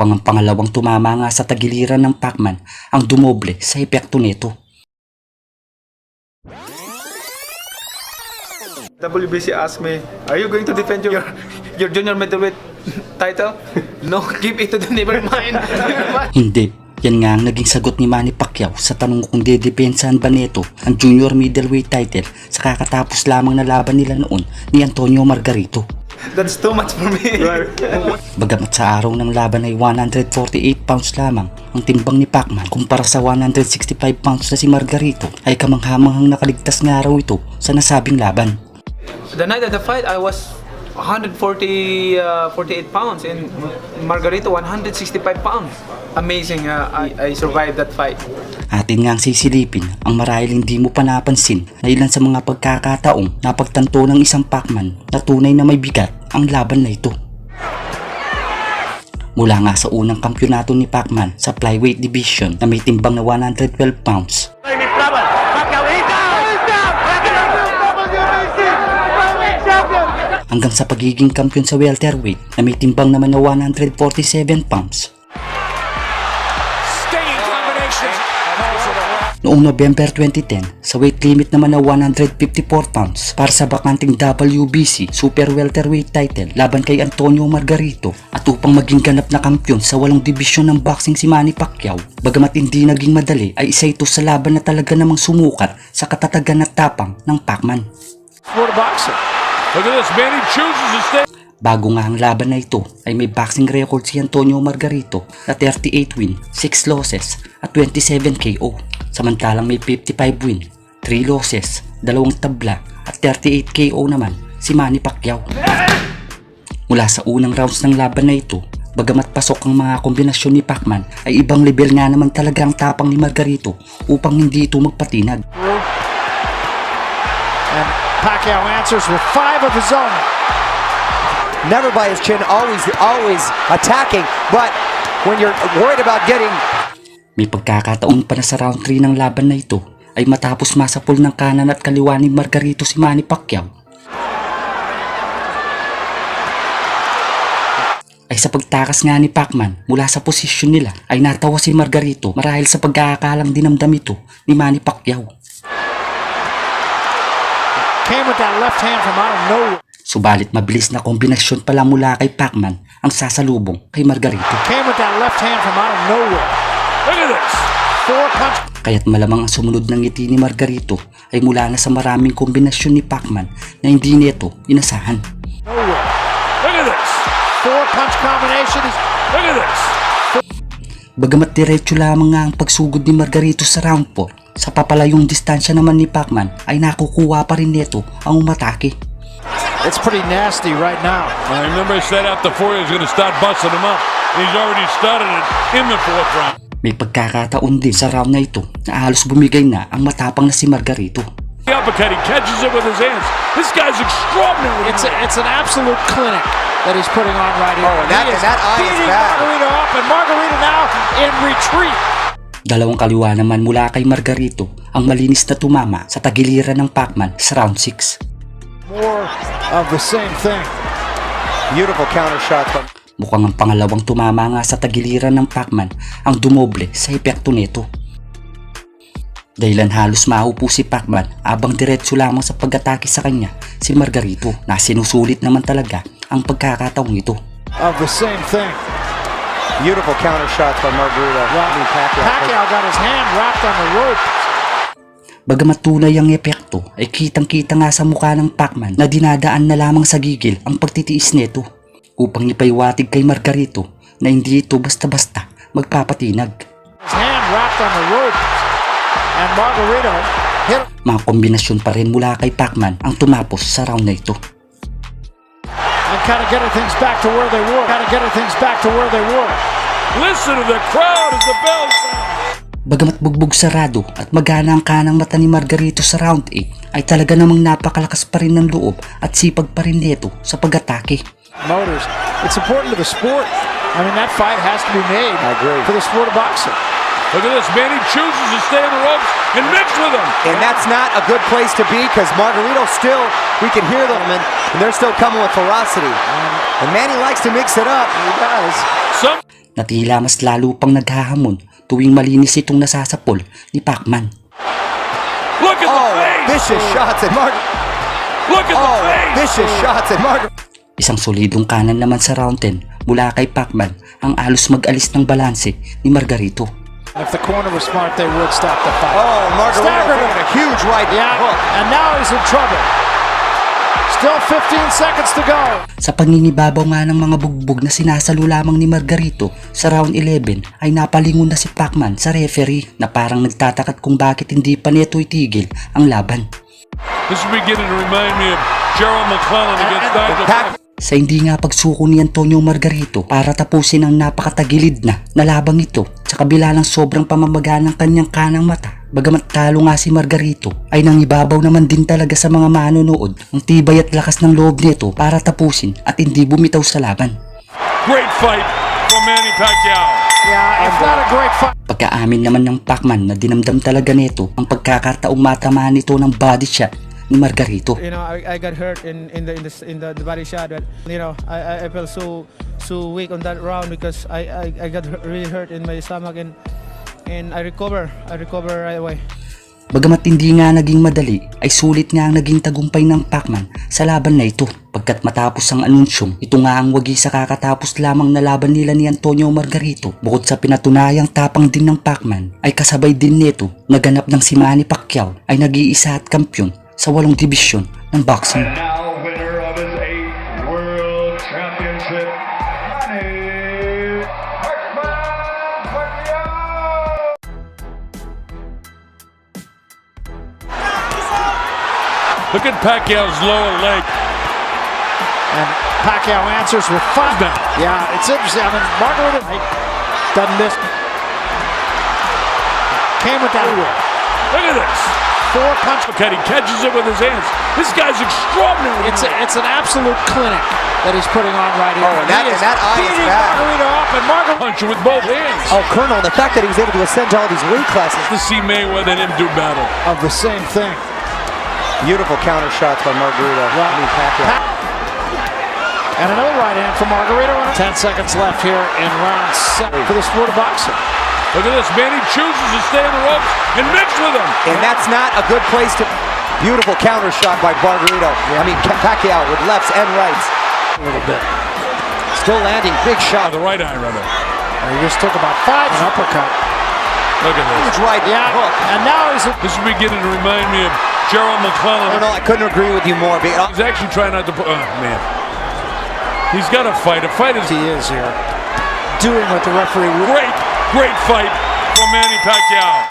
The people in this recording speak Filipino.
Mukhang ang pangalawang tumama nga sa tagiliran ng Pacman ang dumoble sa epekto nito. WBC asked me, "Are you going to defend your junior middleweight title?" No, keep it to the never mind. Hindi. Yan nga ang naging sagot ni Manny Pacquiao sa tanong kung dedepensahan ba nito ang junior middleweight title sa kakatapos lamang na laban nila noon ni Antonio Margarito. That's too much for me. Bagamat sa araw ng laban ay 148 pounds lamang ang timbang ni Pacman kumpara sa 165 pounds na si Margarito, ay kamanghamanghang nakaligtas nga raw ito sa nasabing laban. The night of the fight, I was 148 pounds and Margarito 165 pounds. Amazing, I survived that fight. Atin nga ang sisilipin ang marahil hindi mo pa napansin na ilan sa mga pagkakataong napagtanto ng isang Pacman na tunay na may bigat ang laban na ito. Mula nga sa unang kampyonato ni Pacman sa flyweight division na may timbang na 112 pounds. Hanggang sa pagiging kampyon sa welterweight na may timbang naman na 147 pounds. Noong November 2010, sa weight limit naman na 154 pounds para sa bakanting WBC Super Welterweight title laban kay Antonio Margarito, at upang maging ganap na kampyon sa 8 dibisyon ng boxing si Manny Pacquiao, bagamat hindi naging madali ay isa ito sa laban na talaga namang sumukat sa katatagan at tapang ng Pacman. Look at this, Manny chooses to stay. Bago nga ang laban na ito ay may boxing record si Antonio Margarito na 38 win, 6 losses at 27 KO. Samantalang may 55 win, 3 losses, 2 tabla at 38 KO naman si Manny Pacquiao. Mula sa unang rounds ng laban na ito, bagamat pasok ang mga kombinasyon ni Pacman, ay ibang level nga naman talaga ang tapang ni Margarito upang hindi ito magpatinag. And Pacquiao answers with 5 of his own. Never by his chin, always attacking, but when you're worried about getting... May pagkakataon pa na sa round 3 ng laban na ito ay matapos masapul ng kanan at kaliwa ni Margarito si Manny Pacquiao, ay sa pagtakas nga ni Pacman mula sa posisyon nila ay natawa si Margarito marahil sa pagkakakalang dinamdam ito ni Manny Pacquiao. Came with that left hand from out of nowhere. Subalit mabilis na kombinasyon pala mula kay Pacman ang sasalubong kay Margarito. Came with that left hand from out of nowhere. Look at this. 4 punch. Kaya't malamang ang sumunod ng ngiti ni Margarito ay mula na sa maraming kombinasyon ni Pacman na hindi nito inasahan. Nowhere. Look at this. 4 punch combination. Look at this. Bagamat diretso lamang nga ang pagsugod ni Margarito sa round 4, sa papalayong distansya naman ni Pacman ay nakukuha pa rin nito ang umatake. It's pretty nasty right now. I remember I said after 4 he was going to start busting him up. He's already started it in the 4th round. May pagkakataon din sa round na ito na halos bumigay na ang matapang na si Margarito. The uppercut, he catches it with his hands. This guy's extraordinary. It's an absolute clinic that he's putting on right here. Oh, and that eye is beating bad. Margarito up, and Margarito now in retreat. Dalawang kaliwa naman mula kay Margarito ang malinis na tumama sa tagiliran ng Pacman sa round 6. More of the same thing. Beautiful counter shot from... Mukhang ang pangalawang tumama nga sa tagiliran ng Pacman ang dumoble sa epekto nito. Dahilan halos mahupo si Pacman abang diretso lamang sa pag-atake sa kanya si Margarito, na sinusulit naman talaga ang pagkakataong ito. Of the same thing. Beautiful counter shot from Margarito. Pacquiao got his hand wrapped on the rope. Bagamat tunay ang epekto ay kitang-kita nga sa mukha ng Pacman na dinadaan na lamang sa gigil ang pagtitiis nito upang ipaiwatig kay Margarito na hindi ito basta-basta magpapatinag. His hand wrapped on the rope, and Margarito hit. Mga kombinasyon pa rin mula kay Pacman ang tumapos sa round na ito. And kind of getting things back to where they were. Listen to the crowd as the bell sounds. Bagamat bugbog sarado at magana ang kanang mata ni Margarito sa round 8, ay talaga namang napakalakas pa rin ng loob at sipag pa rin nito sa pag-atake. Motors. It's important to the sport. I mean, that fight has to be made. I agree. For the sport of boxing. Look at this, Manny chooses to stay on the ropes and mix with him. And that's not a good place to be, because Margarito still, we can hear them, and they're still coming with ferocity. And Manny likes to mix it up. He does. na tila mas lalo pang naghahamon tuwing malinis itong nasasapol ni Pacman. Look at the Oh, face! vicious shots at Margaret. Look at the Oh, face! vicious shots at Margaret. Isang solidong kanan naman sa round 10 mula kay Pacman ang alos mag-alis ng balanse ni Margarito. If the corner was smart, they would stop the fight. Oh, Margarito Staggered him. throwing a huge right Yeah, hook. and now he's in trouble. Still 15 seconds to go. Sa panginibabaw nga ng mga bugbog na sinasalo lamang ni Margarito sa round 11 ay napalingon na si Pacman sa referee na parang nagtatakat kung bakit hindi pa neto itigil ang laban. This is beginning to remind me of Gerald McClellan against Nigel Pac- Sa hindi nga pagsuko ni Antonio Margarito para tapusin ang napakatagilid na labang ito sa kabila ng sobrang pamamaga ng kanyang kanang mata. Bagamat talo nga si Margarito ay nangibabaw naman din talaga sa mga manonood ang tibay at lakas ng loob nito para tapusin at hindi bumitaw sa laban. Great fight for Manny Pacquiao. Yeah, if not a great fight. Pagkaamin naman ng Pacman na dinamdam talaga nito ang pagkakataong matamaan nito ng body shot ni Margarito. You know, I got hurt in the body shot, but you know, I felt so weak on that round because I got really hurt in my stomach and I recover right away. Bagamat hindi nga naging madali, ay sulit nga ang naging tagumpay ng Pacman sa laban na ito. Pagkat matapos ang anunsyong, ito nga ang wagi sa kakatapos lamang na laban nila ni Antonio Margarito. Bukod sa pinatunayang tapang din ng Pacman, ay kasabay din nito naganap ng si Manny Pacquiao ay nag-iisa at kampyon sa 8 dibisyon ng boxing. Now winner of his 8th World Championship, Manny Pacquiao. Look at Pacquiao's lower leg. And Pacquiao answers with 5 now. Yeah, it's interesting. I mean, Margarito doesn't miss. Came with that whip. Look at this. 4 punch. Look at he catches it with his hands. This guy's extraordinary. It's an absolute clinic that he's putting on right here. Oh, and that- He and that eye is beating bad. Margarito up, and Margarito. punch it with both hands. Oh, Colonel, the fact that he was able to ascend to all these weight classes. To see Mayweather and him do battle. Of the same thing. Beautiful counter shots by Margarito. I mean, Pacquiao. And another right hand for Margarito. 10 seconds left here in round 7 for the sport of boxing. Look at this. Manny chooses to stay in the ropes and mix with him. And that's not a good place to... Beautiful counter shot by Margarito. I mean, Pacquiao with lefts and rights. A little bit. Still landing big shot. The right eye, rather. He just took about 5. An uppercut. Look at this. Huge right Yeah, hook. and now he's... This is beginning to remind me of Gerald McClellan. Colonel, I couldn't agree with you more. He's actually trying not to put... Oh, man. He's got to fight. A fight is... He is here. Doing what the referee... Great fight for Manny Pacquiao.